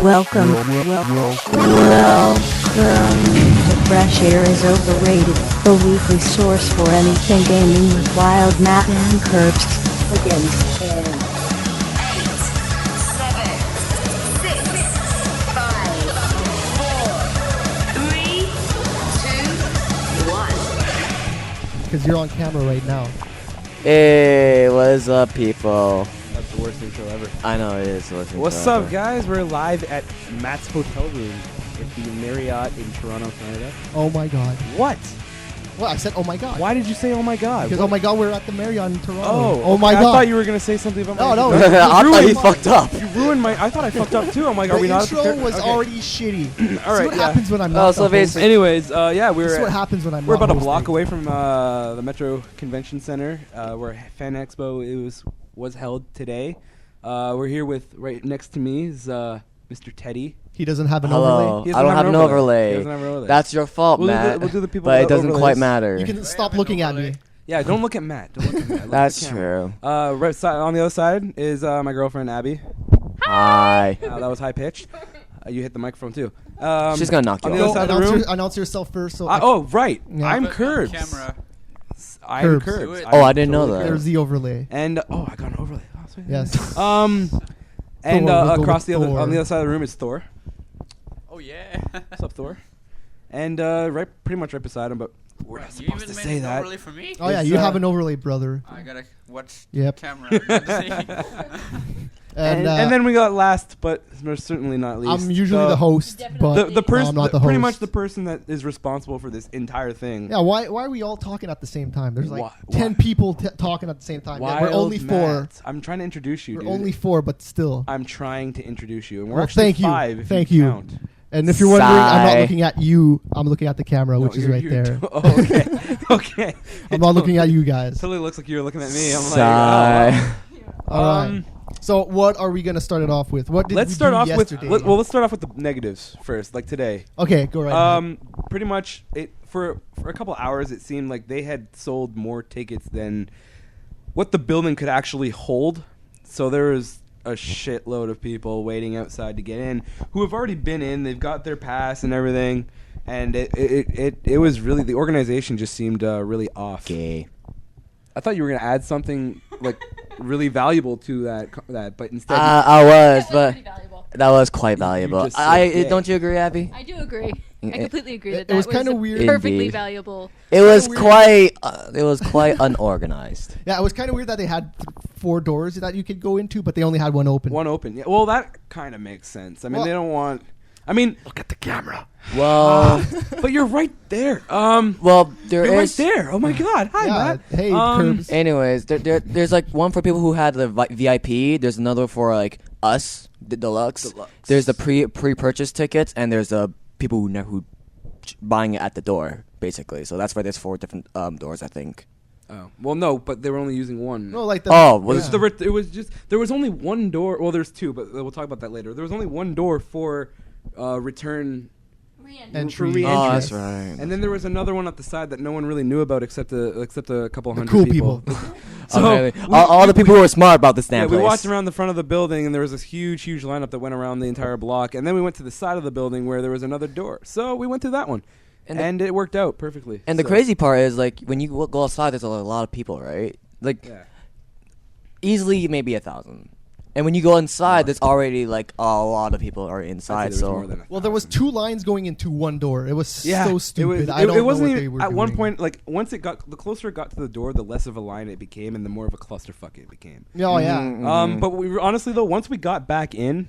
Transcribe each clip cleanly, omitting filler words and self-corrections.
Welcome. Fresh Air is overrated. The weekly source for anything gaming with Wildmatt and Kurbzz. Begins. 8, 7, 6, 5, 4, 3, 2, 1. Because you're on camera right now. Hey, what is up, people? That's the worst intro ever. I know it is the worst intro What's ever. up, guys? We're live at Matt's hotel room at the Marriott in Toronto, Canada. Oh my god. What? Well, I said oh my god. Why did you say oh my god? Because What? oh my god, we're at the Marriott in Toronto. Oh, my I god. thought you were gonna say something about my. No, intro. I thought he my- fucked up. You ruined my. I thought I fucked up too. I'm like, The are we not? intro prepared? was Okay. already shitty. All right. See what yeah. happens when I'm Oh, not so the host. Anyways, yeah, This is what happens when I'm we're not about a hosting. block away from the Metro Convention Center, where Fan EXPO was held today. We're here with right next to me is Mr. Teddy. He doesn't have an Hello. overlay. I don't have an He overlay. doesn't have an overlay. That's your fault, We'll do the- Matt. we'll do the people but it without doesn't quite overlays. matter. You can stop looking at me. Yeah, don't look at Matt. Don't look at Matt. Look That's at the camera. true. Right on the other side is my girlfriend Abby. Hi. That was high pitched. You hit the microphone too. She's gonna knock on you the off. other side of the room. Announce yourself first. So Oh right, Yeah. I'm Put on Kurbzz. camera. I'm Kurbzz. Kurbzz. Do it. Oh, I didn't know that. There's the overlay. And I got an overlay. Oh, sweet. Yes. And Thor, we'll go across with the other Thor. on the other side of the room is Thor. Oh yeah. What's up, Thor? And pretty much right beside him, but we're not You supposed even to made say an that. overlay for me. Oh yeah, It's, you have an overlay, brother. I gotta watch Yep. the camera. And then we got last, but most certainly not least. I'm usually the host, but The person, I'm not the pretty host. much the person that is responsible for this entire thing. Yeah, why are we all talking at the same time? There's like Why- 10 people talking at the same time. Yeah, we're Wild only 4. Matt. I'm trying to introduce you, We're dude. only 4, but still. I'm trying to introduce you, and we're Well, actually thank you. 5 if Thank you you. count. And if you're wondering, I'm not Sigh. looking at you. I'm looking at the camera, No, which is you're- right you're there. Oh, okay. Okay. I'm not looking at you guys. Totally looks like you're looking at me. I'm like, Sigh. oh, wow. All right. So what are we gonna start it off with? What did Let's we start do off yesterday? with let's start off with the negatives first, like today. Okay, go right ahead. Pretty much it for a couple hours it seemed like they had sold more tickets than what the building could actually hold. So there was a shitload of people waiting outside to get in who have already been in. They've got their pass and everything, and it was really, the organization just seemed really off. Gay. I thought you were gonna add something like really valuable to that, but instead I was, That's but pretty valuable. that was quite You valuable. just said gay. Don't you agree, Abby? I do agree. I It- completely agree it that was that kinda a weird. perfectly Indeed. valuable. It was weird. quite unorganized. Yeah, it was kind of weird that they had 4 doors that you could go into, but they only had one open. one open. Yeah, well, that kind of makes sense. I mean, Well- they don't want. I mean, look at the camera. Well, But you're right there. well, there You're right is. there. Oh my God. Hi, Yeah, Matt. hey, Um, Kurbzz. Anyways, there's like one for people who had the VIP. There's another for like us, the deluxe. There's the pre-purchase tickets, and there's the people who buying it at the door, basically. So that's why there's 4 different doors, I think. Oh, well, no, but they were only using one. No, like the Oh, was yeah. It was just there was only one door. Well, there's 2, but we'll talk about that later. There was only one door for return. entry. re-entry. Oh, Yes. that's right. And then there was another one at the side that no one really knew about except a couple The hundred cool people. So Okay. we- all the people who were smart about this Yeah, damn we place. walked around the front of the building, and there was this huge lineup that went around the entire block. And then we went to the side of the building where there was another door. So we went through that one, And and it worked out perfectly. And the So- crazy part is, like, when you go outside, there's a lot of people, right? Like, Yeah. easily maybe 1,000. And when you go inside, there's already like a lot of people are I'd say inside. there was So more than Well, there was 2 lines going into one door. It was so stupid. I don't it know wasn't what even, they were at one doing. point, like once the closer it got to the door, the less of a line it became, and the more of a clusterfuck it became. Oh yeah. Mhm. But honestly though, once we got back in,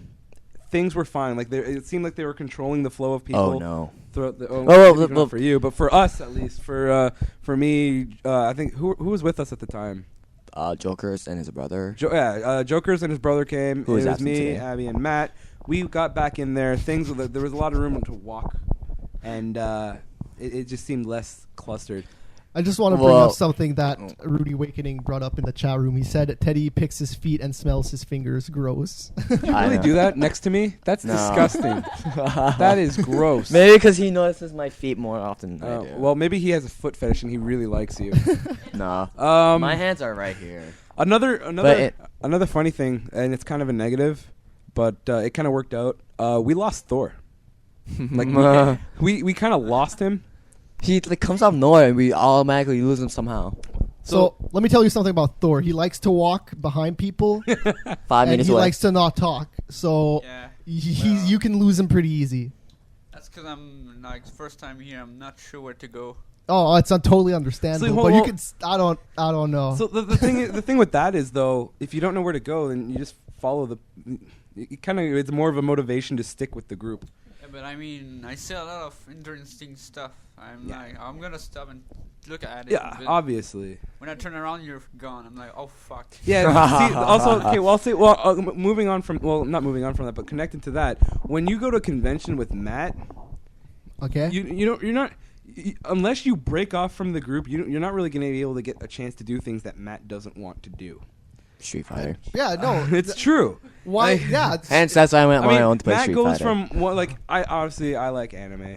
things were fine. Like it seemed like they were controlling the flow of people. Oh no. Throughout the, well, maybe not well- for you, but for us at least, for me, I think who was with us at the time? Jokers and his brother. Jokers and his brother came. Who is it was absent me, today. Abby, and Matt. We got back in there. There was a lot of room to walk, and it just seemed less clustered. I just want to bring Well- up something that Rudy Awakening brought up in the chat room. He said Teddy picks his feet and smells his fingers. Gross. You I really know. do that next to me? That's No. disgusting. That is gross. Maybe because he notices my feet more often than I do. Well, maybe he has a foot fetish and he really likes you. no. Um, My hands are right here. Another funny thing, and it's kind of a negative, but it kind of worked out. We lost Thor. Like we kind of lost him. He like comes out of nowhere and we automatically lose him somehow. So let me tell you something about Thor. He likes to walk behind people, 5 and minutes he away. likes to not talk. So Yeah. you can lose him pretty easy. That's because I'm like first time here. I'm not sure where to go. Oh, it's totally understandable. So, but you well- can. I don't know. So the thing with that is though, if you don't know where to go, then you just follow the. It's more of a motivation to stick with the group. Yeah, but I mean, I see a lot of interesting stuff. I'm gonna stop and look at it. Yeah, but obviously. when I turn around, you're gone. I'm like, oh fuck. Yeah. See, also, okay. Well, I'll say. Well, moving on from. Well, not moving on from that, but connected to that. When you go to a convention with Matt, Okay. you're not. Unless you break off from the group, you're not really going to be able to get a chance to do things that Matt doesn't want to do. Street Fighter. Yeah. No. It's true. Why? Like- Yeah. it's- Hence, that's why I went on my own to play Matt Street goes Fighter. from I like anime.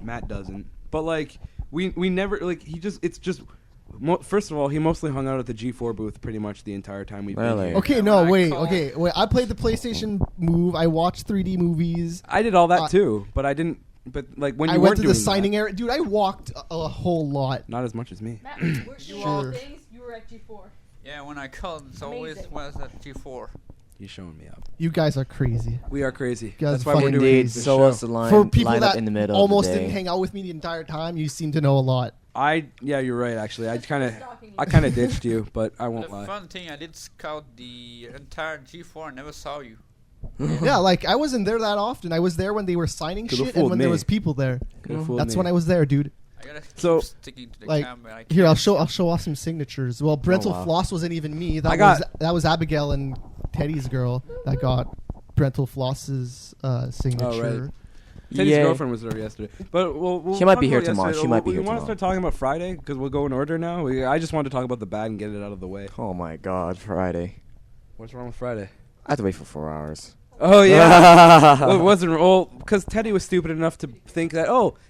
Matt doesn't, but like we never like first of all, he mostly hung out at the G4 booth pretty much the entire time we've been Really? here. Okay. Yeah, No. when I Wait. call- Okay. Wait. I played the PlayStation Move. I watched 3D movies. I did all that too, but I didn't But like when you I went weren't to the doing signing that, area. Dude, I walked a whole lot. not as much as me. Matt, we're Sure. sure. Things, you were at G4. Yeah, when I called, it's always Amazing. was at G4. He's showing me up. You guys are crazy. We are crazy. Guys That's are why we're fucking doing Indeed, this so show. was the line, For people line that up in the middle almost of the day. didn't hang out with me the entire time, you seem to know a lot. Yeah, you're right. Actually, I kind of Stalking you. I kind of ditched you, but I The won't lie. fun thing, I did scout the entire G4 and never saw you. Yeah, like I wasn't there that often. I was there when they were signing Could've shit and fooled when there me. was people there. Could've fooled That's me. when I was there, dude. I gotta keep So, sticking to the like, camera. I Here, can't- I'll show off some signatures. Well, Brental wow. Floss wasn't even me. I got- that was Abigail and Teddy's girl that got Brental Floss's signature. Teddy's Yay. girlfriend was there yesterday, but we'll She might talk be here about tomorrow. yesterday. She might be here We want to tomorrow. start talking about Friday because we'll go in order now. I just want to talk about the bad and get it out of the way. Oh my God, Friday. What's wrong with Friday? I have to wait for 4 hours. Oh yeah, well, it wasn't because Teddy was stupid enough to think that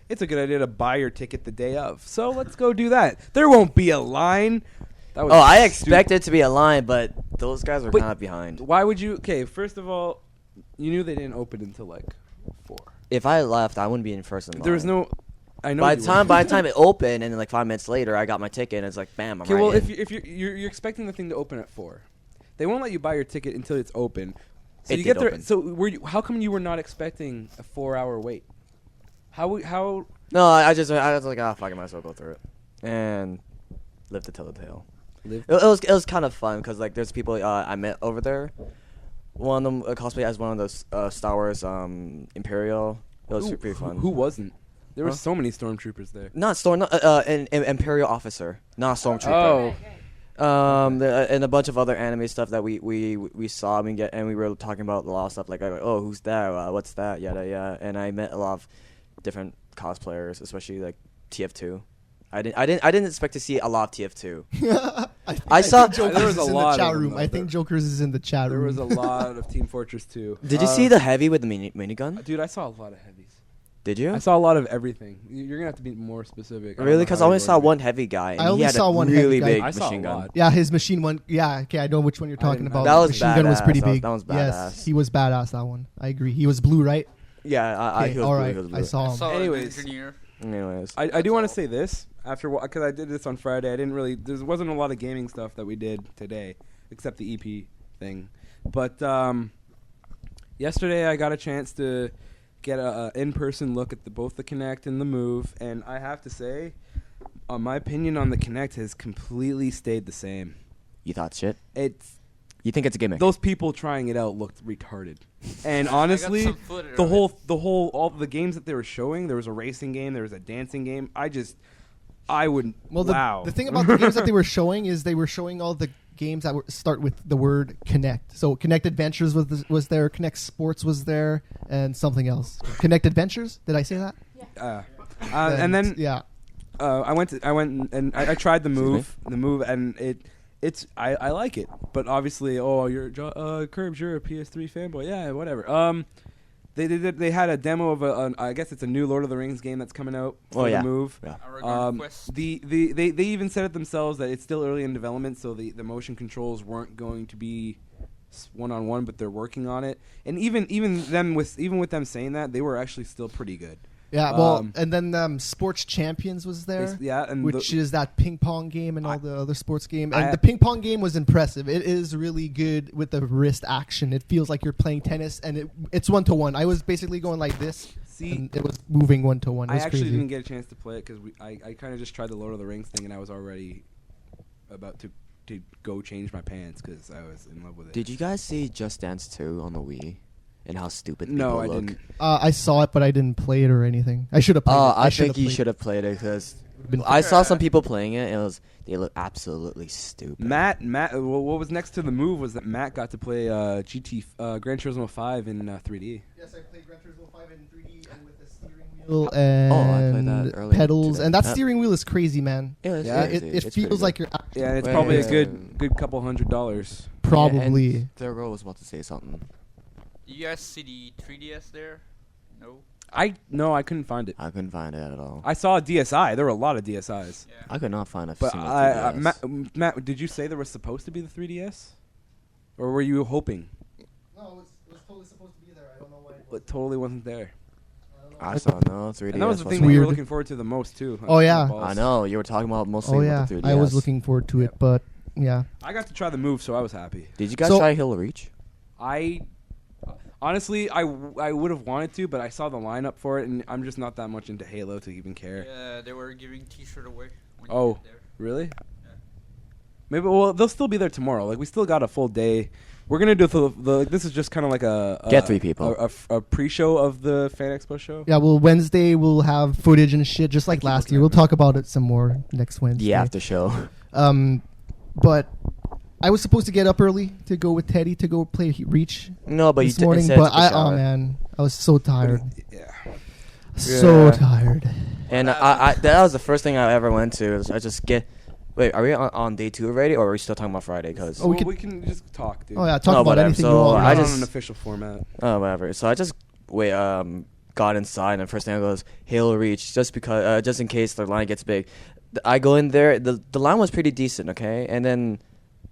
it's a good idea to buy your ticket the day of. So let's go do that. There won't be a line. That was Oh, I stupid. expected to be a line, but those guys are But- kind of behind. Why would you? Okay, first of all, you knew they didn't open until like 4. If I left, I wouldn't be in first in line. There was no. I know. By you the time wouldn't. it opened, and then like 5 minutes later, I got my ticket, and it's like, bam, I'm Okay, right well, in. if you're expecting the thing to open at 4, they won't let you buy your ticket until it's open. So It you did get there. open. So how come you were not expecting a 4-hour wait? How? No, I was like, fuck, I might as well go through it, and live to tell the tale. Live- It was kind of fun because like there's people I met over there. One of them cosplay as one of those Star Wars Imperial. It was pretty fun. Who wasn't? There were Huh? so many stormtroopers there. Not Storm, an Imperial officer, not a Stormtrooper. Oh. And a bunch of other anime stuff that we saw and we were talking about a lot of stuff like oh, who's that, what's that, yada. And I met a lot of different cosplayers, especially like TF2. I didn't expect to see a lot of TF2. I saw- think Jokers There was is a in lot the of chat them, room. though. I think Jokers is in the chat There room. was a lot of Team Fortress 2. Did you see the heavy with the minigun? Dude, I saw a lot of heavies. Did you? I saw a lot of everything. You're gonna have to be more specific. Really? Because I only saw one heavy guy. And I only he had saw a one heavy really guy. big I saw a machine gun. lot. Yeah, his machine one. Yeah, okay, I know which one you're talking didn't- about. That was machine gun was badass. pretty That was- big. that was Yes, badass. he was badass. That one, I agree. He was blue, right? Yeah, Okay, he was all blue, right. he was blue. I saw I him. saw Anyways. an engineer. Anyways, I do want to say this because I did this on Friday. I didn't really. There wasn't a lot of gaming stuff that we did today, except the EP thing. But yesterday I got a chance to get a in-person look at both the Kinect and the Move, and I have to say, my opinion on the Kinect has completely stayed the same. you thought shit? You think it's a gimmick? Those people trying it out looked retarded, and honestly, some footage the of whole all the games that they were showing, there was a racing game, there was a dancing game. I wouldn't. Well, wow. the thing about the games that they were showing is they were showing all the games that start with the word Connect. So Connect Adventures was there, Connect Sports was there, and something else. Connect Adventures? Did I say that? And then yeah. I went and I tried the Excuse move, and I like it, but obviously, you're Kurbzz, you're a PS3 fanboy, yeah, whatever. They had a demo of I guess it's a new Lord of the Rings game that's coming out for the Move. Yeah. Aragon Quest. They even said it themselves that it's still early in development, so the motion controls weren't going to be one-on-one, but they're working on it. And even with them saying that, they were actually still pretty good. Yeah, well, and then Sports Champions was there, And which is that ping pong game and all the other sports game. And the ping pong game was impressive. It is really good with the wrist action. It feels like you're playing tennis, and it's 1-to-1. I was basically going like this, and it was moving 1-to-1. It I was actually crazy. didn't get a chance to play it because I kind of just tried the Lord of the Rings thing, and I was already about to go change my pants because I was in love with it. Did you guys see Just Dance 2 on the Wii? And how stupid people No, I look? didn't. I saw it, but I didn't play it or anything. I should have played it. I think you played should have played it because Been- I saw some people playing it. And they look absolutely stupid. Matt. Well, what was next to the Move was that Matt got to play Gran Turismo 5 in 3D. Yes, I played Gran Turismo 5 in 3D and with the steering wheel and I played that earlier pedals. today. And that Yep. steering wheel is crazy, man. Yeah, it's Yeah, crazy. It It's pretty feels good. like you're Yeah, and it's Wait, probably a wait, good couple $100. probably. And their girl was about to say something. Do you guys see the 3DS there? No. No, I couldn't find it. I couldn't find it at all. I saw a DSi. There were a lot of DSIs. Yeah. I could not find a But single 3DS. Matt, did you say there was supposed to be the 3DS, or were you hoping? No, it was totally supposed to be there. I don't know why. It totally wasn't there. I saw no 3DS. And that was the thing that we you were were looking forward to the most too. Oh, yeah. I know you were talking about mostly Oh yeah, with the 3DS. I was looking forward to it, but yeah. I got to try the move, so I was happy. Did you guys So- try Halo Reach? I honestly, I would have wanted to, but I saw the lineup for it, and I'm just not that much into Halo to even care. Yeah, they were giving T-shirt away. When Oh. you get there. Really? Yeah. Maybe. Well, they'll still be there tomorrow. Like we still got a full day. We're gonna do the this is just kind of like a Get 3 people. a pre-show of the Fan Expo show. Yeah, well, Wednesday we'll have footage and shit, just like keep last looking year. at We'll it. talk about it some more next Wednesday. The after show. But I was supposed to get up early to go with Teddy to go play Reach No, but this you morning, instead but took a oh shower. man, I was so tired, Yeah. so Yeah. tired. And I that was the first thing I ever went to. I just get. Wait, are we on day 2 already, or are we still talking about Friday? Because Oh, we we could- can just talk, dude. Oh yeah, talk No, about whatever. anything So you want. We're I not just- on an official format. whatever. So I just got inside, and first thing I goes Halo Reach, just because just in case the line gets big. I go in there. The line was pretty decent, okay, and then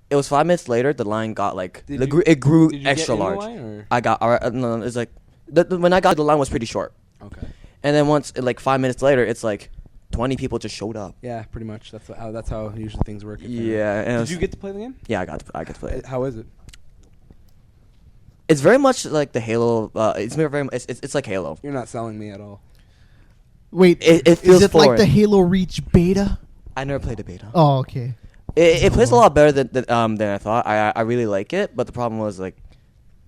it was 5 minutes later. The line got like Did it grew Did you extra get in the large. line, or? I got no, it's like when I got the line was pretty short, Okay. and then once like 5 minutes later, it's like 20 people just showed up. Yeah, pretty much. That's how usually things work. at Fan Yeah, and it Expo. was- Did you get to play the game? Yeah, I get to play it. How is it? It's very much like the Halo. It's like Halo. You're not selling me at all. Wait, It feels is it like foreign. the Halo Reach beta? I never played the beta. Oh, okay. It plays a lot better than I thought. I really like it, but the problem was like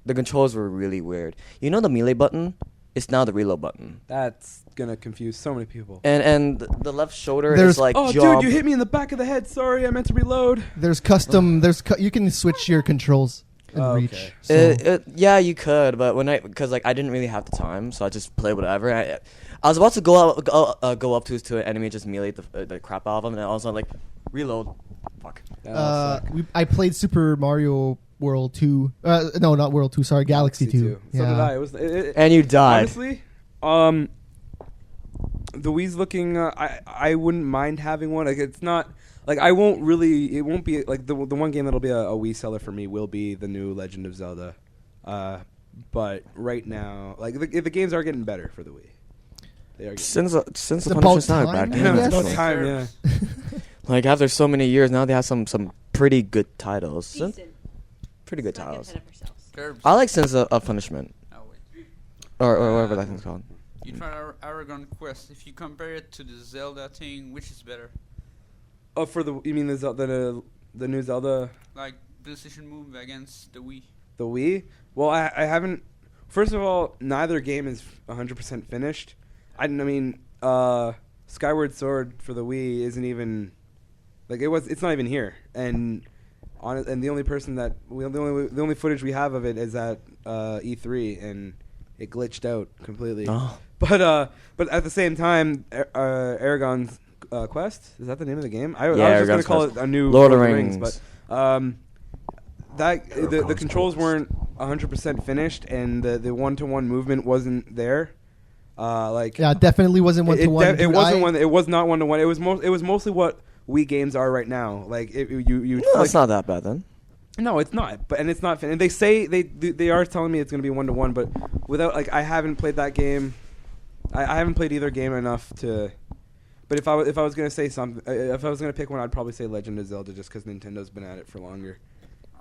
the controls were really weird. You know the melee button? It's now the reload button. That's gonna confuse so many people. And the left shoulder There's- is like Oh, jump. dude, you hit me in the back of the head. Sorry, I meant to reload. There's custom. You can switch your controls in Oh, Reach. okay. So. Yeah, you could, but because like I didn't really have the time, so I just played whatever. I was about to go up to an enemy, just melee the crap out of him, and I was like, reload. Fuck. I played Super Mario World 2. No, not World 2. Sorry, Galaxy 2. So Yeah. did I. It was, And you died. honestly, the Wii's looking. I wouldn't mind having one. Like it's not. Like I won't really. It won't be like the one game that'll be a Wii seller for me will be the new Legend of Zelda. But right now, like the games are getting better for the Wii. They are. Since the about Punishment's not a time, bad I game. guess. It's about actually. time. Yeah. Like after so many years, now they have some pretty good titles. Decent. Pretty good Let's not get titles. ahead of ourselves. Curbs. I like Sins of Punishment, Oh, wait. or whatever that thing's called. You tried Aragon Quest. If you compare it to the Zelda thing, which is better? Oh, for you mean the new Zelda, Like PlayStation Move against the Wii. the Wii? Well, I haven't. First of all, neither game is 100% finished. I mean, Skyward Sword for the Wii isn't even like it's not even here. And the only person the only footage we have of it is at E3, and it glitched out completely. Oh. But at the same time, Aragon's Quest, is that the name of the game? I was just Aragon's gonna call Quest. it a new Lord of the Rings. but the controls weren't 100% finished, and the one-to-one movement wasn't there. Yeah, it definitely wasn't one to one. It wasn't one. It was not one to one. It was mostly what Wii games are right now. Like you. No, like, it's not that bad then. No, it's not. But it's not. And they say they are telling me it's going to be 1-to-1, but without I haven't played that game. I haven't played either game enough to. But if I was going to say something, if I was going to pick one, I'd probably say Legend of Zelda, just because Nintendo's been at it for longer.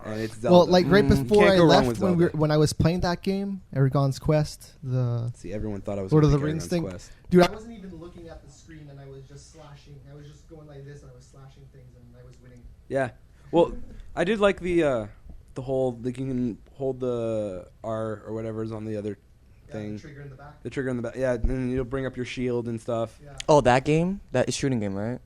And it's Zelda. Well, like right before Can't I go wrong left, with when Zelda. when I was playing that game, Aragon's Quest, See, everyone thought I was Lord of gonna the pick Rings Aragon's thing. Quest. Dude, I wasn't even looking at the screen, and I was just slashing. I was just going like this, and I was slashing things, and I was winning. Yeah. Well, I did like the whole you can hold the R or whatever's on the other thing. The trigger in the back. The trigger in the back. Yeah, and then you'll bring up your shield and stuff. Yeah. Oh, that game? That is shooting game, right?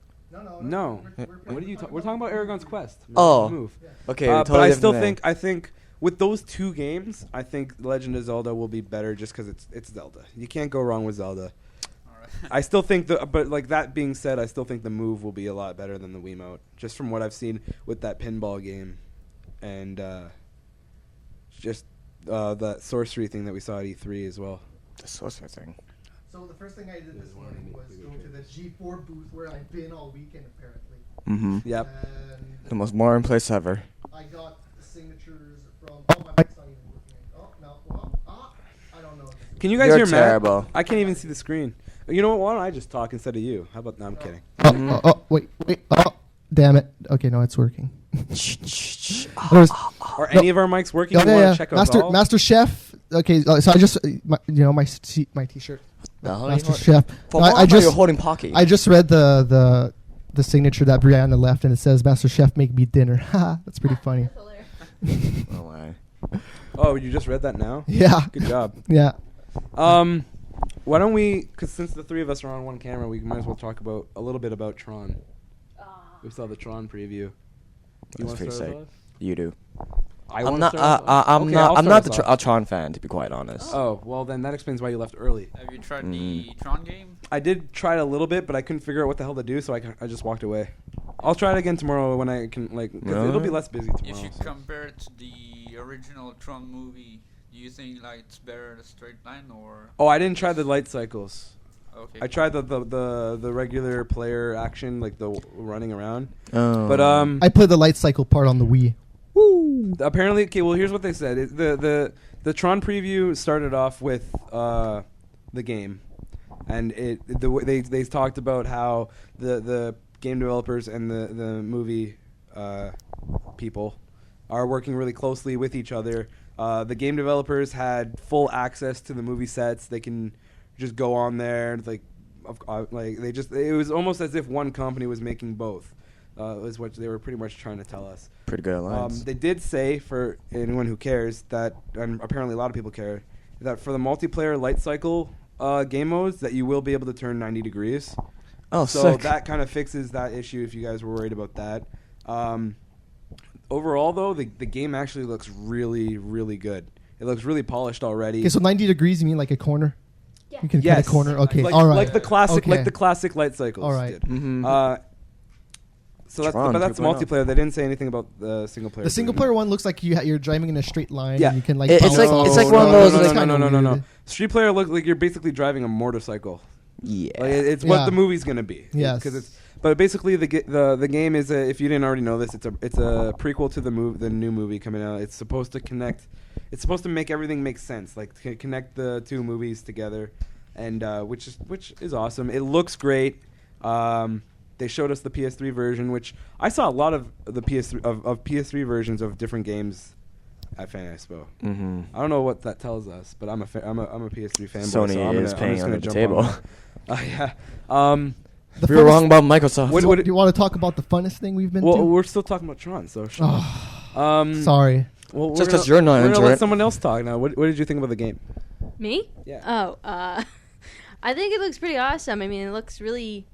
No. We're What are you? We're talking about Aragon's Quest. Oh. Move. Okay, But totally I different still thing. think with those two games, I think Legend of Zelda will be better just because it's Zelda. You can't go wrong with Zelda. Alright. I still think but like that being said, I still think the Move will be a lot better than the Wiimote, just from what I've seen with that pinball game, and just that sorcery thing that we saw at E3 as well. The sorcerer thing. So the first thing I did this morning was go to the G4 booth where I've been all weekend apparently. Mm-hmm. Yep. And The most boring place ever. I got the signatures from. Oh, my mic's not even working. Oh no! Well, I don't know. If Can you guys You're hear terrible. Matt? I can't even see the screen. You know what? Why don't I just talk instead of you? How about? No, I'm kidding. Wait. Oh, damn it. Okay, no, it's working. Are any of our mics working? You wanna check out all? Master Chef. Okay, so I just my T-shirt. Master Chef. For No, I just you're holding Pocky. I just read the signature that Brianna left, and it says, "Master Chef, make me dinner." Ha, that's pretty funny. Oh my. Oh, you just read that now? Yeah. Good job. Yeah. Why don't we? Because since the three of us are on one camera, we might as well talk about a little bit about Tron. We saw the Tron preview. You That's want to pretty start sick. us off? You do. I'm I'm not. not a Tron fan, to be quite honest. Oh well, then that explains why you left early. Have you tried the Tron game? I did try it a little bit, but I couldn't figure out what the hell to do, so I just walked away. I'll try it again tomorrow when I can, like, because it'll be less busy tomorrow. If you so. compare it to the original Tron movie, do you think like it's better in a straight line or? Oh, I didn't try the light cycles. Okay. I tried the regular player action, like the running around. Oh. But I played the light cycle part on the Wii. apparently, okay. Well, here's what they said. The Tron preview started off with the game, and they talked about how the game developers and the movie people are working really closely with each other. The game developers had full access to the movie sets. They can just go on there, like it was almost as if one company was making both. Is what they were pretty much trying to tell us. Pretty good alliance. They did say, for anyone who cares, that, and apparently a lot of people care, that for the multiplayer light cycle game modes, that you will be able to turn 90 degrees. Oh, so sick. that kind of fixes that issue if you guys were worried about that. Overall, though, the game actually looks really, really good. It looks really polished already. Okay, so 90 degrees, you mean like a corner? Yeah. You can cut Yes. a corner. Okay, like, all right. like the classic, Okay. like the classic light cycles. All right. Did. Mhm. So that's Tron but that's 2.0. multiplayer. They didn't say anything about the single player. The single player one looks like you're driving in a straight line. Yeah. And you can like. It's bounce like- off. it's like one of those, like- No. Street player looks like you're basically driving a motorcycle. Yeah. Like it's what Yeah. the movie's gonna be. Yes. But basically the game is if you didn't already know this, it's a prequel to the new movie coming out. It's supposed to connect. It's supposed to make everything make sense, like to connect the two movies together, and which is awesome. It looks great. They showed us the PS3 version, which I saw a lot of the PS3 of PS3 versions of different games at Fan EXPO. Mm-hmm. I don't know what that tells us, but I'm a PS3 fanboy. Sony so I'm is gonna, paying I'm under just the gonna table. jump on that. Yeah. The We were funnest- wrong about Microsoft. What- Do you want to talk about the funnest thing we've been Well, to? we're still talking about Tron, so. Sorry. Well, Just 'cause you're not we're into gonna let it. someone else talk now. What did you think about the game? Me? Yeah. Oh, I think it looks pretty awesome. I mean, it looks really.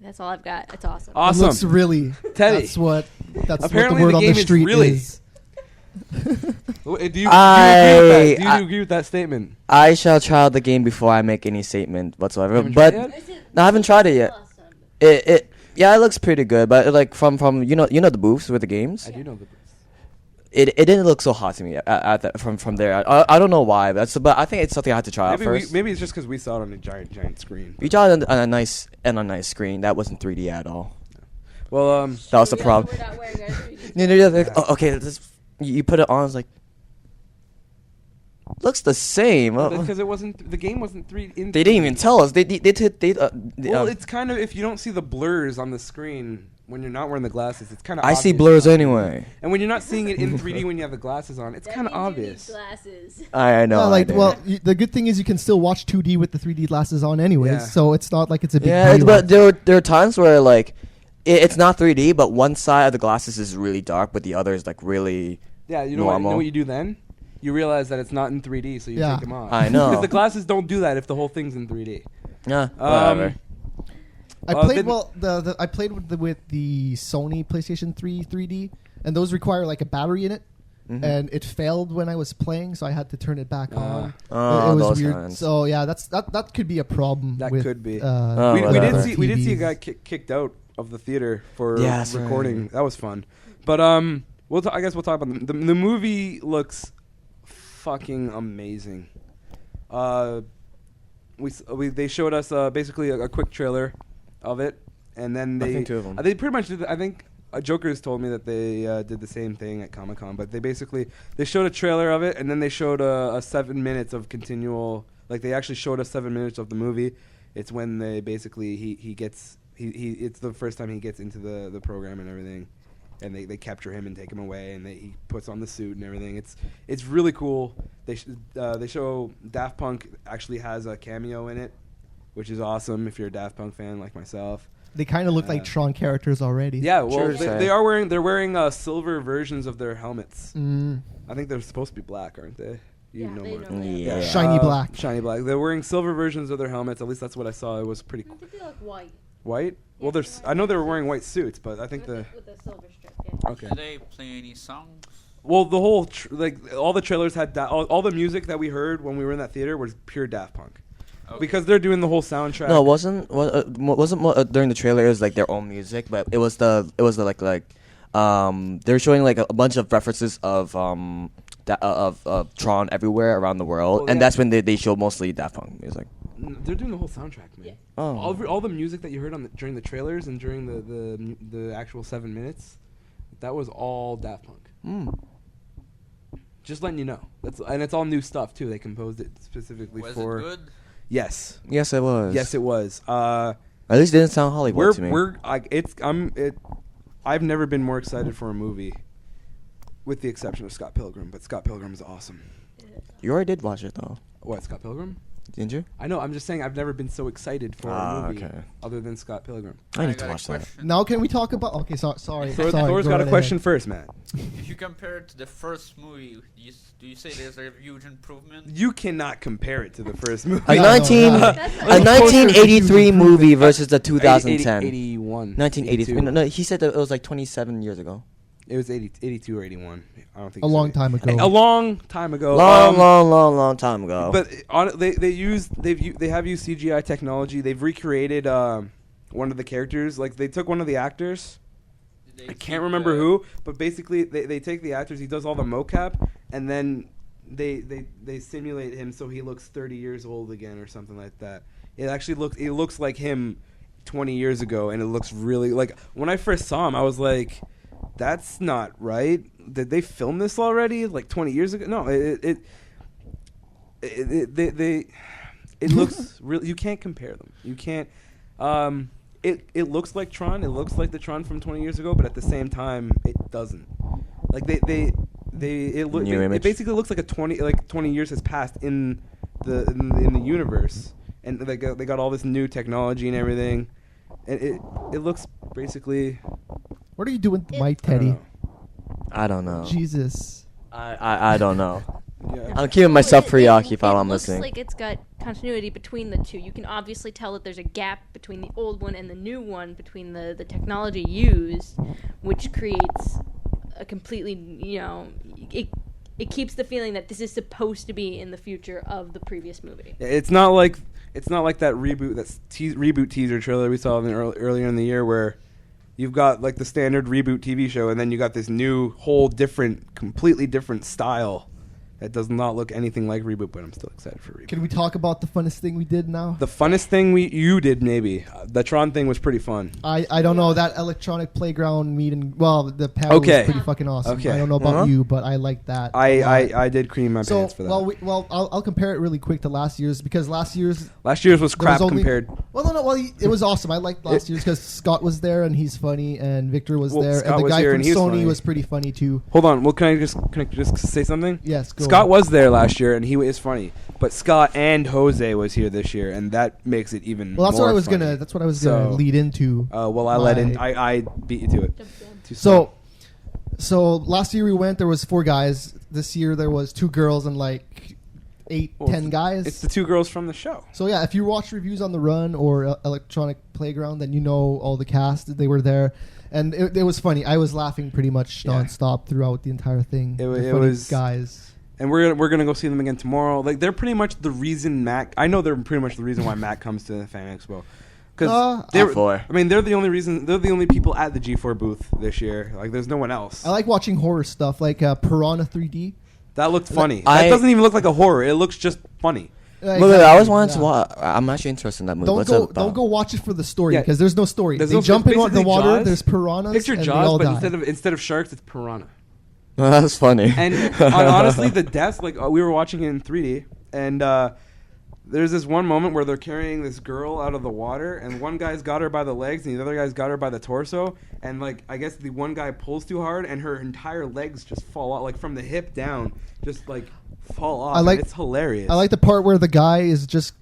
That's all I've got. It's awesome. It Awesome. looks really. Teddy. That's what Apparently the word the on game the is street really- is. Do you agree with that statement? I shall try out the game before I make any statement whatsoever. Haven't But tried it no, I haven't tried it yet. It it looks pretty good, but like from you know the booths with the games. I do know the. It didn't look so hot to me from there. I don't know why, but I think it's something I have to try out first. Maybe it's just because we saw it on a giant screen. We tried it on a nice screen that wasn't 3D at all. Well, That was the problem. Okay, you put it on. It's like looks the same. because it wasn't the game wasn't 3D. They didn't even tell us. Well, it's kind of if you don't see the blurs on the screen when you're not wearing the glasses, it's kind of. I see blurs anyway. And when you're not seeing it in 3D when you have the glasses on, it's kind of obvious. Glasses. I know. Yeah, like, I know. well, the good thing is you can still watch 2D with the 3D glasses on, anyways. Yeah. So it's not like it's a big Yeah, deal. but there are times where like it's not 3D, but one side of the glasses is really dark, but the other is like really. Yeah, you know what Normal. you do then? You realize that it's not in 3D, so you Yeah. take them off. I know. Because the glasses don't do that if the whole thing's in 3D. Yeah, whatever. I played did- I played with the Sony PlayStation 3 3D, and those require like a battery in it, and it failed when I was playing, so I had to turn it back on. Oh, it was those weird. kinds. So yeah, that could be a problem. That with, could be. Oh, we whatever. did see a TVs. guy kicked out of the theater for Yeah, that's recording. right. That was fun. But I guess we'll talk about the movie. Looks fucking amazing. They showed us basically a quick trailer of it, and then I think two of them. They pretty much did. I think Jokers told me that they did the same thing at Comic-Con, but they showed a trailer of it, and then they showed a 7 minutes of continual. Like they actually showed us 7 minutes of the movie. It's when they basically he gets it's the first time he gets into the program and everything, and they capture him and take him away, and he puts on the suit and everything. It's really cool. They show Daft Punk actually has a cameo in it, which is awesome if you're a Daft Punk fan like myself. They kind of look like Tron characters already. Yeah, well, Sure, they're wearing silver versions of their helmets. Mm. I think they're supposed to be black, aren't they? Yeah, they more. know that. Yeah. Shiny black. Shiny black. They're wearing silver versions of their helmets. At least that's what I saw. It was pretty I cool. think they look white. White? Well, Yeah, I know they were wearing white suits, but I think with the silver strip. Yeah. okay. Do they play any songs? Well, the whole all the trailers had all the music that we heard when we were in that theater was pure Daft Punk. Okay. Because they're doing the whole soundtrack. No, it wasn't during the trailer. It was like their own music, but it was the they were showing like a bunch of references of Tron everywhere around the world, Well, and yeah. that's when they showed mostly Daft Punk music. They're doing the whole soundtrack, man. Yeah. Oh, All the music that you heard during the trailers and during the actual 7 minutes, that was all Daft Punk. Mm. Just letting you know. And it's all new stuff too. They composed it specifically Was for. it good? Yes. Yes, it was. Yes, it was. At least it didn't sound Hollywood to me. I've never been more excited for a movie, with the exception of Scott Pilgrim. But Scott Pilgrim is awesome. You already did watch it though, What, Scott Pilgrim? didn't you? I know. I'm just saying I've never been so excited for a movie Okay. other than Scott Pilgrim. I need to got a watch that. question. Now can we talk about? Okay, sorry. Thor's sorry, got a right question ahead. first, Matt. If you compare it to the first movie, do you say there's a huge improvement? You cannot compare it to the first movie. A No, 19 no. a That's like- 1983 movie versus the 2010. 81. 1983. No, he said that it was like 27 years ago. It was 82 or 81. I don't think A so. long time ago. A long time ago. Long time ago. But they have used CGI technology. They've recreated one of the characters. Like they took one of the actors. Did they I keep, can't remember who, but basically they take the actors. He does all the mocap, and then they simulate him so he looks 30 years old again or something like that. It looks like him 20 years ago, and it looks really like when I first saw him, I was like, that's not right. Did they film this already? Like 20 years ago? No, it looks really. You can't compare them. You can't. It looks like Tron. It looks like the Tron from 20 years ago, but at the same time, it doesn't. Like it basically looks like 20 years has passed in the universe, and they got all this new technology and everything, and it looks basically. What are you doing with the mic, I don't Teddy? know. I don't know. Jesus. I don't know. Yeah. I'm keeping myself preoccupied while I'm It listening. looks like it's got continuity between the two. You can obviously tell that there's a gap between the old one and the new one, between the technology used, which creates a completely, it keeps the feeling that this is supposed to be in the future of the previous movie. It's not like that reboot teaser trailer we saw earlier in the year where you've got like the standard reboot TV show, and then you got this new whole completely different style that does not look anything like reboot. But I'm still excited for reboot. Can we talk about the funnest thing we did now? The funnest thing you did maybe the Tron thing was pretty fun. I don't know, that electronic playground meeting. Well, the panel Okay. was pretty fucking awesome. Okay. I don't know about Uh-huh. you, but I like that. a lot. I did cream my So pants for that. I'll compare it really quick to last year's, because last year's Last year's was there crap was only- compared. it was awesome. I liked last year's because Scott was there and he's funny, and Victor was Well, there, Scott and the was guy here from and he was Sony funny. was pretty funny too. Hold on. Well, can I just say something? Yes, go Scott on. was there last year, and he is funny. But Scott and Jose was here this year, and that makes it even. Well, that's more what I was funny. gonna. That's what I was gonna So, lead into. Well, I let in. my- I beat you to it. Too So last year we went. There was 4 guys. This year there was 2 girls and like 8, Well, 10 guys. It's the 2 girls from the show. So yeah, if you watch reviews on the Run or Electronic Playground, then you know all the cast. They were there, and it was funny. I was laughing pretty much Yeah. nonstop throughout the entire thing. It They're it funny was guys. And we're gonna go see them again tomorrow. Like they're pretty much the reason Matt. I know they're pretty much the reason why Matt comes to the Fan Expo. Because they're the only reason. They're the only people at the G4 booth this year. Like there's no one else. I like watching horror stuff like Piranha 3D. That looked funny. I- That doesn't even look like a horror. It looks just funny. Look, I always wanted to watch. I'm actually interested in that movie. What's it about? Don't go watch it for the story Yeah. because there's no story. There's They no- jump in the basically water. Jaws. There's piranhas. Picture and they Jaws, all but die. instead of sharks, it's piranha. That's funny. And honestly, the deaths, like we were watching it in 3D, and there's this one moment where they're carrying this girl out of the water, and one guy's got her by the legs, and the other guy's got her by the torso, and like I guess the one guy pulls too hard, and her entire legs just fall off, like from the hip down, just like fall off. And it's hilarious. I like the part where the guy is just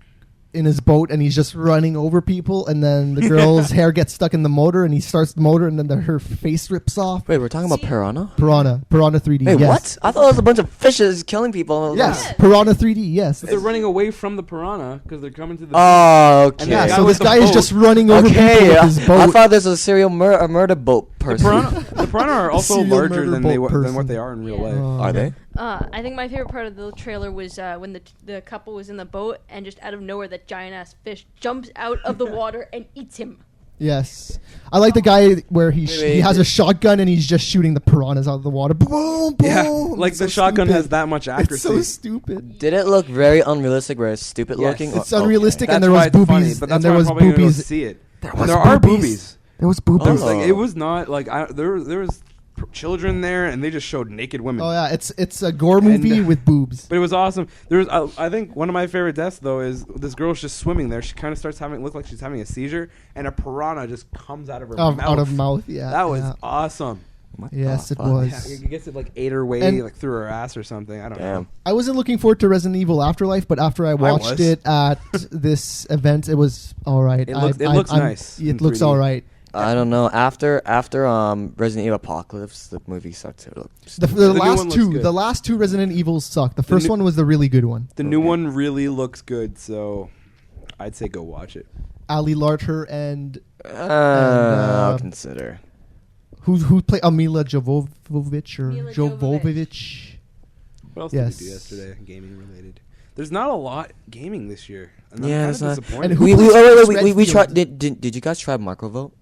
in his boat and he's just running over people, and then the girl's hair gets stuck in the motor, and he starts the motor, and then her face rips off. Wait, we're talking about Piranha? Piranha 3D. Wait, yes. what? I thought it was a bunch of fishes killing people. Yes, Piranha 3D. Yes. But they're running away from the piranha because they're coming to the. Oh, okay. And Yeah. the guy So with this the guy is boat- just running over people Okay, with his boat. I thought there's a serial murder boat The person. piranha are also Serial larger murder than boat than person. what they are in real life. Are they? I think my favorite part of the trailer was when the couple was in the boat and just out of nowhere that giant ass fish jumps out of the water and eats him. Yes, I like the guy where he Wait, has a shotgun and he's just shooting the piranhas out of the water. Boom, boom. Yeah, like It's the so shotgun stupid. has that much It's accuracy. so stupid. Did it look very unrealistic, very stupid Yes. looking? It's Oh, okay. unrealistic, That's and there why was it's funny, boobies, but that's and there why I'm was probably gonna go boobies. see it. There And was there are boobies. boobies. There was boobies. Oh. Like, it was not like there was children there, and they just showed naked women. Oh yeah, it's a gore movie And- with boobs. But it was awesome. There was, I think, one of my favorite deaths though is this girl's just swimming there. She kind of starts look like she's having a seizure, and a piranha just comes out of her mouth. Out of mouth, yeah. That was yeah. awesome. What Yes, the it fuck? was. Yeah, I guess it like ate her way And- like through her ass or something. I don't know. Damn. I wasn't looking forward to Resident Evil Afterlife, but after I watched was. it at this event, it was all right. It looks nice in It looks 3D. all right. I don't know. After Resident Evil Apocalypse, the movie started to look. The new one last looks two, good. the last two Resident Evils sucked. The first new- one was the really good one. The new one really looks good, so I'd say go watch it. Ali Larter and I'll consider. who played Mila Jovovich or Mila Jovovich. What else Yes. did we do yesterday? Gaming related. There's not a lot gaming this year. And Yeah, I'm it's kind not- of disappointed. And who We plays we Redfield? tried. Did you guys try Microvolt?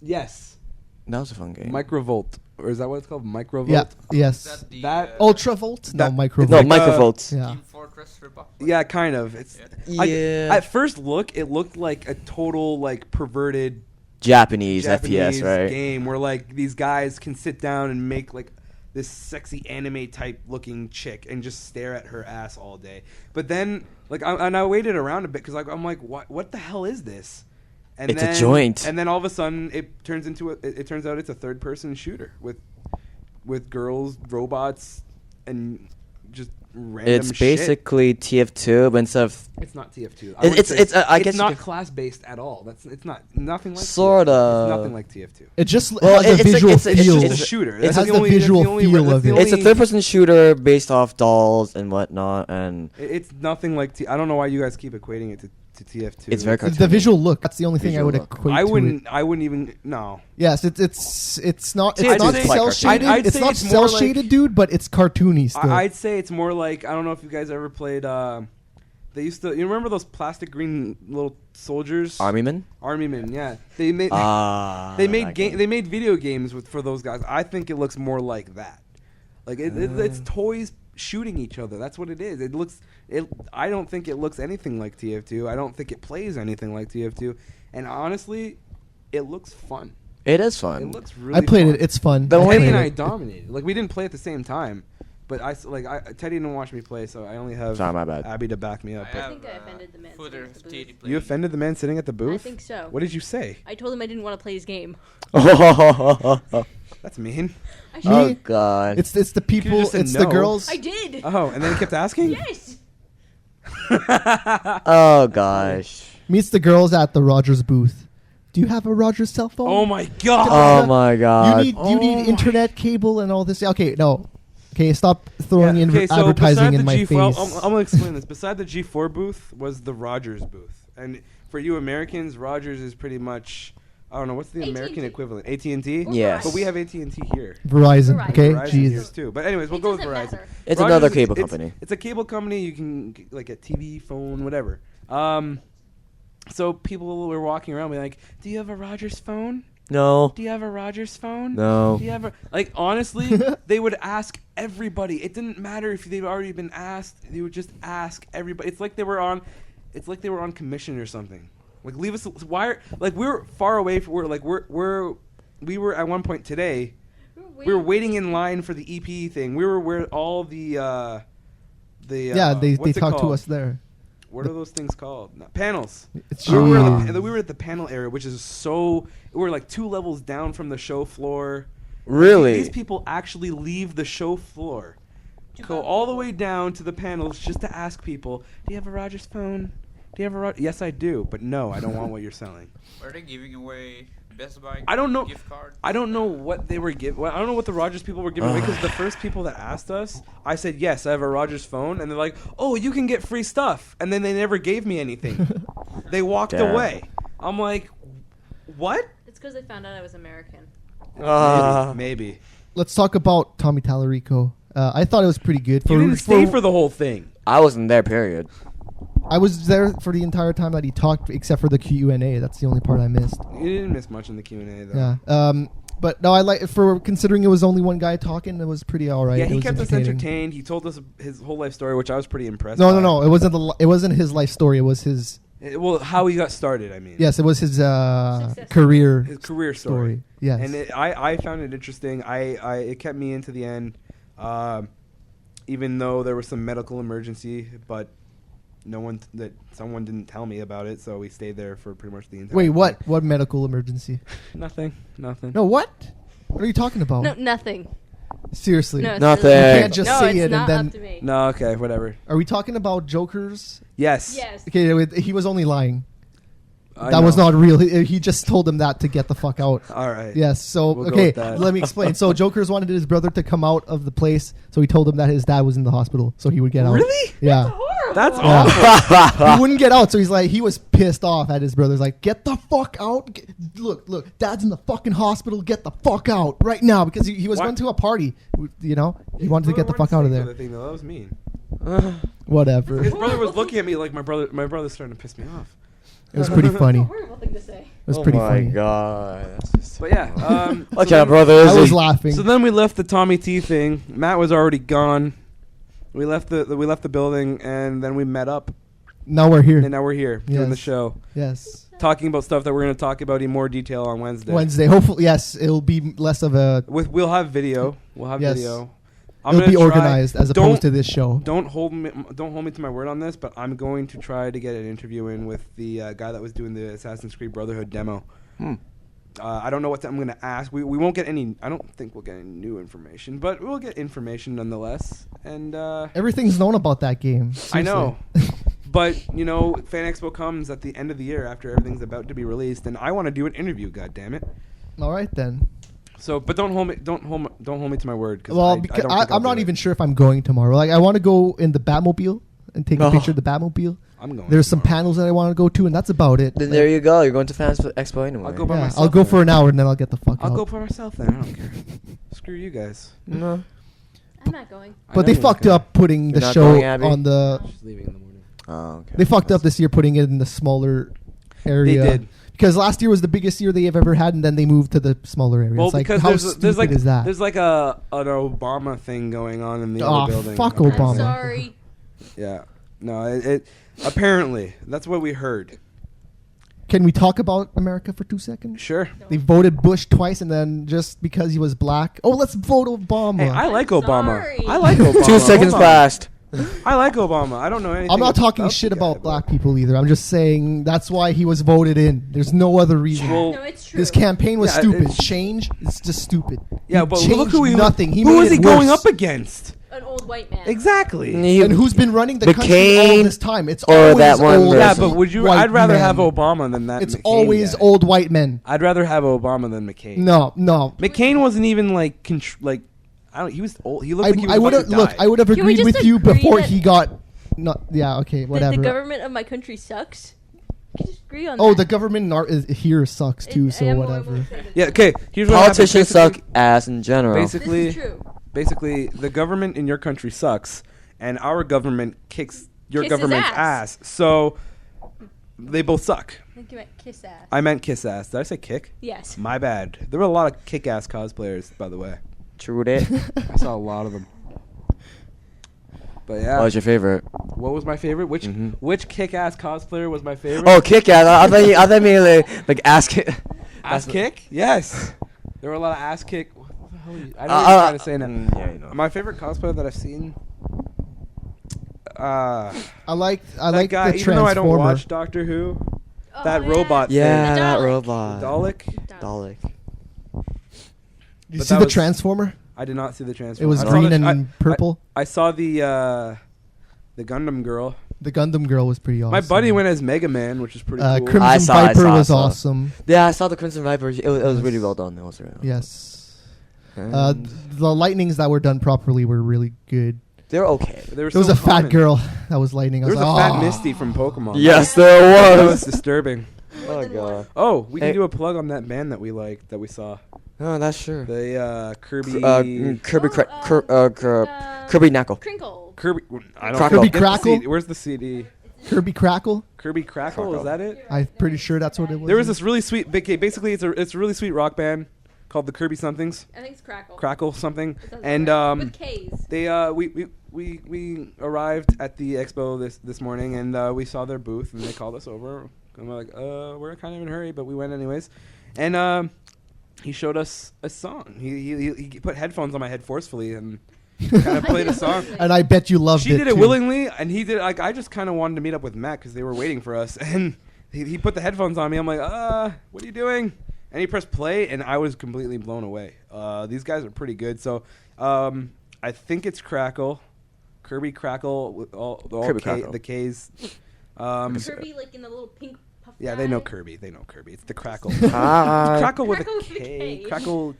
Yes. That was a fun game. Microvolt. Or is that what it's called? Microvolt? Yeah. Yes. That the, That- Ultravolt. No, that- Microvolt. no, like, Microvolts. Yeah. Team Fortress Republic. Yeah, kind of. It's Yeah. at first look, it looked like a total like perverted Japanese Japanese FPS, right? game where like these guys can sit down and make like this sexy anime type looking chick and just stare at her ass all day. But then like I waited around a bit because like I'm like what the hell is this? And It's a joint. And then all of a sudden it turns into it turns out it's a third person shooter with girls, robots, and just random It's shit. basically TF2, but instead of It's not TF2. I guess it's you not could- class based at all. It's not nothing like Sorta. TF2. It's nothing like TF2. It just Well, has a it's like- visual it's feel. It's just a shooter. It That's has the the only- visual that's the only- feel that's of the it. it's a only- third-person shooter based off dolls and whatnot, and It's nothing like I don't know why you guys keep equating it to TF2. it's very cartoony. The visual look. That's the only thing I Visual would look. equate I to it. wouldn't even no. Yes, it's not I'd not say- cell shaded. I'd It's say not it's more cell shaded, like- dude, but it's cartoony still. I'd say it's more like I don't know if you guys ever played. They used to. You remember those plastic green little soldiers? Army Men. Army men. Yeah, they made. They They made video games for those guys. I think it looks more like that. Like it's toys shooting each other. That's what it is. It looks. I don't think it looks anything like TF2. I don't think it plays anything like TF2. And honestly, it looks fun. It is fun. It looks really. I played fun. it. It's fun. The I only- played Teddy and I it. dominated. Like we didn't play at the same time, but Teddy didn't watch me play, so I only have Sorry, my bad. Abby to back me up. I But have, think I offended the man footer sitting at of the booth. Teddy you playing. offended the man sitting at the booth. I think so. What did you say? I told him I didn't want to play his game. That's mean. I Me? Oh god. It's the people. just said It's the no. girls. I did. Oh, and then he kept asking. Yes. Oh gosh. Meets the girls at the Rogers booth. Do you have a Rogers cell phone? Oh my god. Oh my god. You Oh need my- internet cable and all this. Okay, no. Okay, stop throwing in okay, so advertising beside in the my G4, face. I'm gonna explain this. Beside the G4 booth was the Rogers booth, and for you Americans, Rogers is pretty much I don't know what's the American AT&T. equivalent. AT&T. Yes. But we have AT&T here. Verizon. Verizon. Okay, Verizon jeez. here too. But anyways, we'll It go with doesn't Verizon. matter. It's Rogers another is- cable it's- company. It's a cable company. You can like a TV, phone, whatever. So people were walking around, be like, "Do you have a Rogers phone?" No. Do you have a Rogers phone? No. Do you have a like? Honestly, they would ask everybody. It didn't matter if they've already been asked. They would just ask everybody. It's like they were on commission or something. Like leave us. Why? Like we were far away. We were at one point today. We were waiting in line for the EP thing. We were where all the they what's it talked to called? us there. What are those things called? No, panels. It's We were, true. we were at the panel area, which is so. We were like 2 levels down from the show floor. Really? These people actually leave the show floor, go all the way down to the panels just to ask people, "Do you have a Rogers phone? Do you have a Rogers?" Yes, I do, but no, I don't want what you're selling. Are they giving away Best Buy I don't know. gift cards? I don't know what they were giving. Well, I don't know what the Rogers people were giving away because the first people that asked us, I said yes, I have a Rogers phone, and they're like, "Oh, you can get free stuff," and then they never gave me anything. They walked Damn. away. I'm like, what? It's because they found out I was American. Maybe. Let's talk about Tommy Tallarico. I thought it was pretty good. You didn't stay for the whole thing. I wasn't there, period. I was there for the entire time that he talked, except for the Q&A. That's the only part I missed. You didn't miss much in the Q&A, though. Yeah. But no, I like for considering it was only one guy talking. It was pretty all right. Yeah, It he was kept us entertaining. entertained. He told us his whole life story, which I was pretty impressed No, by. no. It wasn't his life story. It was his. Well, how he got started, I mean. Yes, it was his Success. career. His career story. Yes. And I found it interesting. It kept me into the end, even though there was some medical emergency, but someone didn't tell me about it, so we stayed there for pretty much the entire Wait, time. what? What medical emergency? Nothing. No, what? What are you talking about? No, nothing. Seriously. No, it's Nothing. You really- can't just no, say it's it not and up to then. me. No, okay, whatever. Are we talking about Jokers? Yes. Yes. Okay, he was only lying. I That was know. not real. He just told him that to get the fuck out. All right. Yes. So We'll go okay, with that. let me explain. So Jokers wanted his brother to come out of the place, so he told him that his dad was in the hospital, so he would get out. Really? Yeah. That's Yeah. awful. He wouldn't get out, so he was pissed off at his brother. He's like, "Get the fuck out! Look, Dad's in the fucking hospital. Get the fuck out right now!" Because he was What? going to a party. You know, he wanted to get the fuck out of there. That was mean. Whatever. His brother was looking at me like my brother's starting to piss me off. It was pretty funny. It Horrible thing to say. was pretty Oh funny. my god. That's just But yeah. what so kind of then- brother is I was he? laughing. So then we left the Tommy T thing. Matt was already gone. We left the building, and then we met up, Now we're here. and now we're here doing the Yes. show, Yes. talking about stuff that we're going to talk about in more detail on Wednesday. Wednesday. Hopefully, yes, it'll be less of a. We'll have video. We'll have Yes. video. It'll gonna be try- organized as don't- opposed to this show. Don't hold me to my word on this, but I'm going to try to get an interview in with the guy that was doing the Assassin's Creed Brotherhood demo. I don't know what I'm going to ask. We won't get any. I don't think we'll get any new information, but we'll get information nonetheless. And Everything's known about that game. I know, Seriously. but Fan EXPO comes at the end of the year after everything's about to be released, and I want to do an interview. God damn it! All right then. So, but don't hold me to my word. Well, I because don't think I'll I'm not do it. even sure if I'm going tomorrow. Like, I want to go in the Batmobile and take a picture of the Batmobile. I'm going. There's some tomorrow. panels that I want to go to, and that's about it. Then Like, there you go. You're going to Fan EXPO anyway. I'll go by yeah, myself. I'll go then. for an hour and then I'll get the fuck I'll out. go by myself then. I don't care. Screw you guys. No. I'm not going. I But know they you're fucked okay. up putting You're the not show going, Abby? on the. She's leaving in the morning. Oh, okay. They fucked up this year putting it in the smaller area. They did. Because last year was the biggest year they have ever had, and then they moved to the smaller area. Well, It's like, because how there's stupid like is that? there's like an Obama thing going on in the Aw, other building. fuck apparently. Obama. I'm sorry. Yeah. No, it apparently that's what we heard. Can we talk about America for 2 seconds? Sure. They voted Bush twice, and then just because he was black, let's vote Obama. Hey, I like I'm Obama. sorry. I like Obama. 2 seconds Hold on. passed. I like Obama. I don't know anything. I'm not talking about shit the guy, about but- black people either. I'm just saying that's why he was voted in. There's no other reason. Well, No, it's true. His campaign was Yeah, stupid. it's- Change is just stupid. Yeah, He but look changed who he nothing. He who made is he it going worse. up against? An old white man. Exactly. And who's been running the country McCain all this time? It's or always that one old Yeah, person. but would you? white I'd rather men. have Obama than that. It's McCain always guy. old white men. I'd rather have Obama than McCain. No. McCain wasn't even like I don't. He was old. He looked like he was I would about have to look. die. I would have Can we agreed just with you agree before that- he got. Yeah. Okay. The Whatever. government of my country sucks. We can just agree on that. Oh, the government here sucks too. And So I'm whatever. gonna say that. Yeah. Okay. Here's what Politicians happened. suck ass in general. This Basically, is true. basically, the government in your country sucks, and our government kicks your Kisses government's ass. ass. So They both suck. I think you meant kiss ass. I meant kiss ass. Did I say kick? Yes. My bad. There were a lot of kick ass cosplayers, by the way. True that. I saw a lot of them. But yeah. What was your favorite? What was my favorite? Which kick ass cosplayer was my favorite? Oh, kick ass. I thought you meant like ass kick. Ass kick? Yes. There were a lot of ass kick. What the hell are you? I don't know what you're trying to say now. Yeah, you know. My favorite cosplayer that I've seen. I like that guy, the even though I don't Transformer. watch Doctor Who, Oh, that yeah. robot Yeah, The that Dalek. robot. thing. Dalek? Dalek. You But see that the was- Transformer? I did not see the Transformer. It was I saw green the- and purple. I saw the Gundam girl. The Gundam girl was pretty awesome. My buddy went as Mega Man, which is pretty cool. Crimson I saw- Viper was I saw. awesome. Yeah, I saw the Crimson Viper. It was really well done. It was really Yes. And The lightnings that were done properly were really good. they're okay. They were There was so a fat common. girl that was lightning. I There was a like, fat "Aw." Misty from Pokemon. Yes, That there was was. disturbing. Oh god. Oh, we Hey. can do a plug on that band that we liked, that we saw. Oh, that's sure. The Kirby. Kirby, Oh, Kirby Knuckle. Crinkle. Kirby. I don't Crackle. know. Kirby Get the Crackle? CD. Where's the CD? Kirby Crackle. Kirby Crackle. Is that it? I'm pretty sure that's what it was. There was this really sweet. Basically, it's a really sweet rock band called the Kirby somethings. I think it's Crackle. Crackle something. It sounds And right. With K's. they we arrived at the expo this morning, and we saw their booth, and they called us over, and we're like, we're kind of in a hurry, but we went anyways. And he showed us a song. He put headphones on my head forcefully and kind of played a song. And I bet you loved She it. did it too. willingly, and he did. Like, I just kind of wanted to meet up with Matt because they were waiting for us, and he put the headphones on me. I'm like, what are you doing? And he pressed play, and I was completely blown away. These guys are pretty good. So I think it's Crackle, Kirby Crackle with all Kirby Crackle. the K's. Kirby, like in the little pink puff. Yeah, guy. they know Kirby. They know Kirby. It's the Crackle. Ah. Crackle with Crackle a with a K. K. Crackle.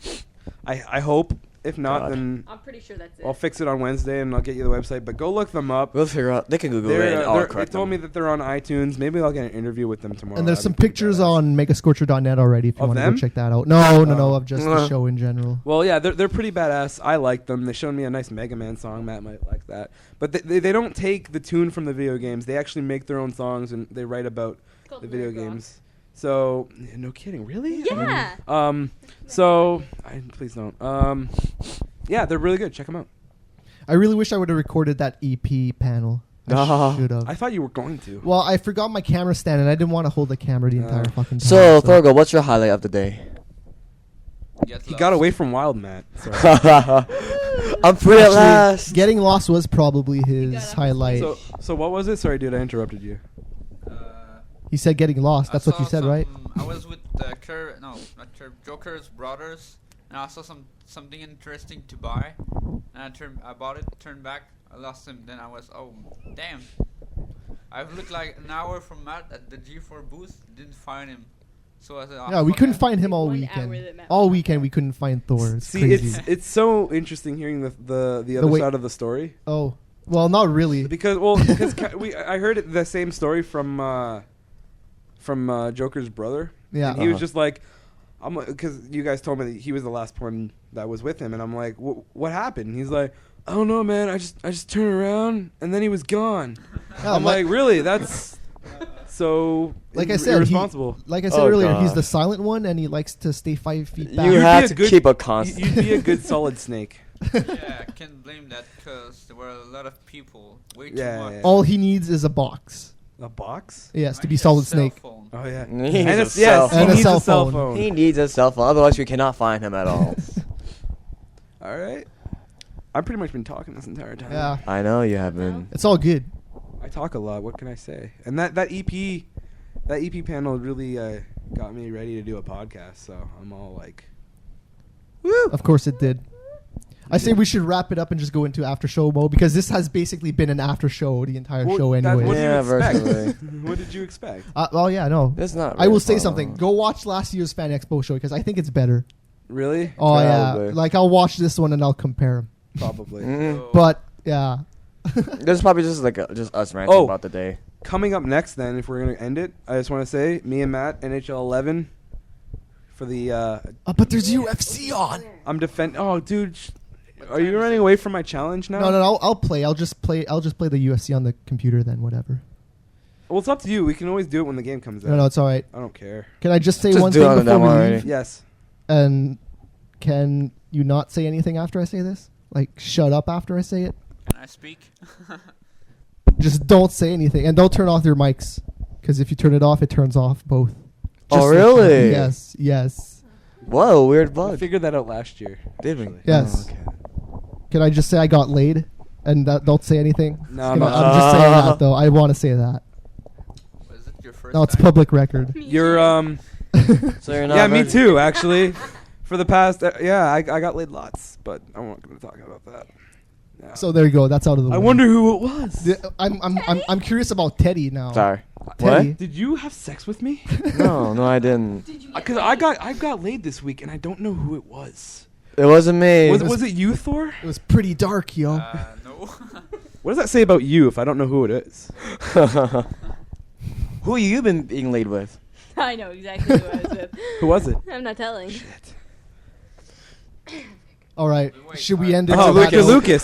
I hope. If not, God. then I'm pretty sure that's it. I'll fix it on Wednesday, and I'll get you the website. But go look them up. We'll figure out. They can Google it. They're, And I'll they correct told them. me that they're on iTunes. Maybe I'll get an interview with them tomorrow. And there's That'd some be pretty pictures badass. on megascorcher.net already if you Of want to them? go check that out. No, Oh. of just the show in general. Well, yeah, they're pretty badass. I like them. They showed me a nice Mega Man song. Matt might like that. But they don't take the tune from the video games. They actually make their own songs, and they write about It's called the video Lyric Rock. games. So, no kidding, really? Yeah. Please don't. Yeah, they're really good. Check them out. I really wish I would have recorded that EP panel. I should have. I thought you were going to. Well, I forgot my camera stand, and I didn't want to hold the camera the entire fucking time. So, Thorgal, what's your highlight of the day? He got away from Wildmatt. So. I'm free at Actually, last. Getting lost was probably got his up. highlight. So what was it? Sorry, dude, I interrupted you. He said getting lost. That's what you said, right? I was with Joker's brothers, and I saw something interesting to buy, and I bought it, turned back, I lost him. Then I was, oh damn! I've looked like an hour from Matt at the G4 booth, didn't find him. So I said, oh, Yeah, we fuck couldn't it. find him all 1 hour weekend. that Matt All was weekend we couldn't find Thor. It's See, crazy. it's so interesting hearing the other way- side of the story. Oh, well, not really. Because I heard the same story from Joker's brother. Yeah. And he was just like, because you guys told me that he was the last one that was with him, and I'm like, what happened? And he's like, I don't know, man. I just turned around and then he was gone. Yeah, I'm like, really? That's so Like I said, irresponsible. like I said Oh, earlier, God. he's the silent one, and he likes to stay 5 feet back. You You'd be have a to good- keep a constant. You'd be a good solid snake. Yeah, I can't blame that because there were a lot of people, way too Yeah, much. yeah. All he needs is a box. A box? Yes, to I be need a solid cell snake. phone. Oh yeah. He needs And a it's, yes, cell he phone. needs And a a cell cell phone. phone. He needs a cell phone, otherwise we cannot find him at all. All right. I've pretty much been talking this entire time. Yeah, I know you have been. it's all good. I talk a lot. What can I say? And that EP panel really got me ready to do a podcast. So I'm all like, woo! Of course it did. I say we should wrap it up and just go into after show mode because this has basically been an after show the entire Well, show that- anyway. What did Yeah, you expect? virtually. What did you expect? Well, yeah, no. It's not. I will really say fun. something. Go watch last year's Fan EXPO show because I think it's better. Really? Oh Probably. yeah, like I'll watch this one and I'll compare them. Probably. Mhm. But yeah, This is probably just like just us ranting Oh. about the day. Coming up next, then, if we're gonna end it, I just want to say, me and Matt, NHL 11, for the. but there's UFC on. I'm defend. Oh, dude, are you running away from my challenge now? No, I'll play. I'll just play the UFC on the computer then. Whatever. Well, it's up to you. We can always do it when the game comes out. No, it's all right. I don't care. Can I just say Just one do it on thing the before demo we already. leave? Yes. And can you not say anything after I say this? Like, shut up after I say it? Can I speak? Just don't say anything. And don't turn off your mics. Because if you turn it off, it turns off both. Oh, Just really? Yes, yes. Whoa, weird I bug. figured that out last year. Did we? actually. Yes. Oh, okay. Can I just say I got laid? And don't say anything? No, I'm I'm not. just saying that, though. I want to say that. Was it your first No, it's time? public record. You're So you're not. yeah, me virgin. too. Actually, for the past I got laid lots, but I'm not going to talk about that. Yeah. So there you go. That's out of the way. I wonder who it was. I'm curious about Teddy now. Sorry. Teddy. Did you have sex with me? No, I didn't. Because I got laid this week and I don't know who it was. It wasn't me. Was it you, Thor? It was pretty dark, yo. No. What does that say about you if I don't know who it is? Who you been being laid with? I know exactly who I was with. Who was it? I'm not telling. Shit. All right. Wait, Should we end it? Oh, on that Victor note? Lucas.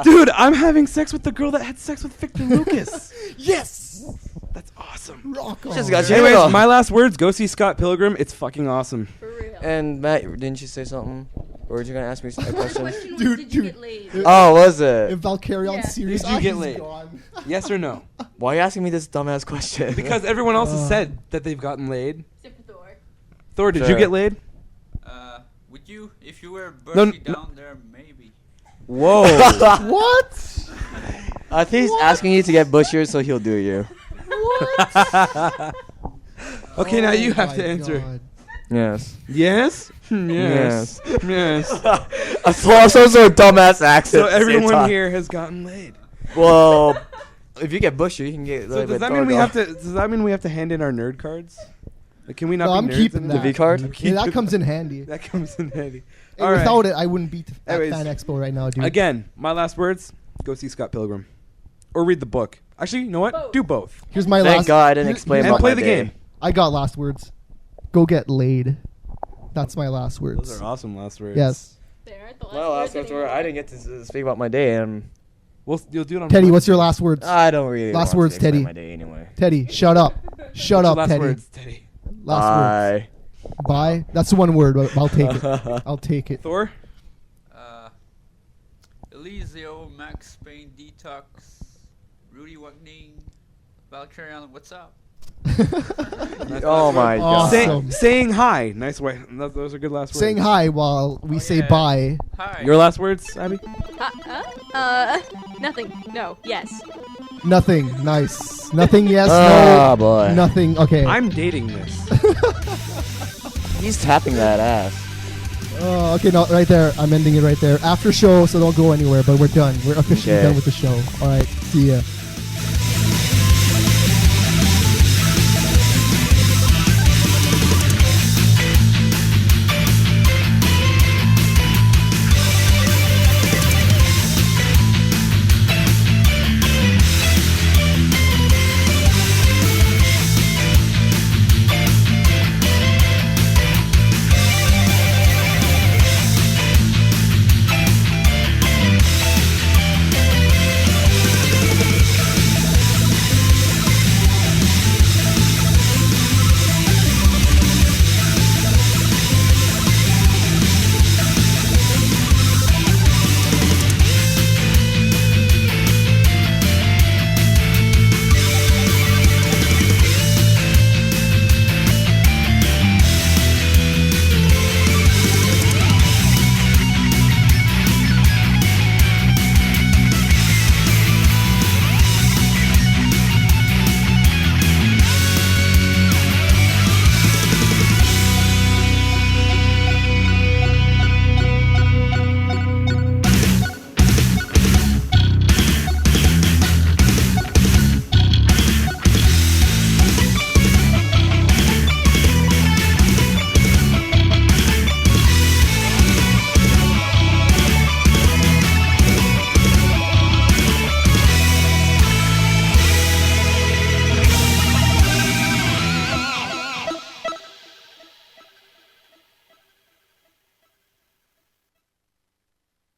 Dude, I'm having sex with the girl that had sex with Victor Lucas. Yes. That's awesome. Rock on. Just got you. Anyways, my last words, go see Scott Pilgrim. It's fucking awesome. For real. And Matt, didn't you say something? Or were you gonna ask me a question? Question was, Dude, did you dude. get laid? Oh, was it? If Valkyrion's Yeah. serious, Did you get he's laid? gone. Yes or no? Why are you asking me this dumbass question? Because everyone else has said that they've gotten laid. Except for Thor. Thor, did you Sure. get laid? Would you, if you were bushy No, no. down there, maybe. Whoa. What? I think he's asking you to get bushier so he'll do you. Okay, now you Oh have my to answer. God. Yes. Yes? Yes. Yes. I saw some sort of dumbass accent. So at the same everyone time. here has gotten laid. Well, if you get bushier, you can get. So does that mean we have to? Does that mean we have to hand in our nerd cards? Like, can we not No, be I'm nerds keeping anymore? that. V card? Yeah, that comes in handy. That comes in handy. Hey, All right. without it, I wouldn't be at Anyways. Fan EXPO right now, dude. Again, my last words: go see Scott Pilgrim, or read the book. Actually, you know what? Both. Do both. Here's my Thank last. God I didn't here- explain here's And about my- play my the day. game. I got last words. Go get laid. That's my last words. Those are awesome last words. Yes. They aren't the last Well, words that's anymore. I didn't get to speak about my day, and You'll do it on Teddy, Monday. what's your last words? I don't really. Last want words, to explain Teddy. My day anyway. Teddy, shut up. Shut What's your up, last Teddy. words, Teddy. Last words. Bye. Bye. That's one word, but I'll take it. I'll take it. Thor. Eliseo, Max Payne, Detox, Rudy Wagning, Valkyrion, what's up? Oh my god. Awesome. Saying hi. Nice way. Those are good last words. Saying hi while we Oh, say yeah. bye. Hi. Your last words, Abby? Nothing. No. Yes. Nothing. Nice. Nothing. Yes. Oh no. boy. Nothing. Okay. I'm dating this. He's tapping that ass. Oh, okay. No, right there. I'm ending it right there. After show, so don't go anywhere. But we're done. We're officially Okay. done with the show. All right. See ya.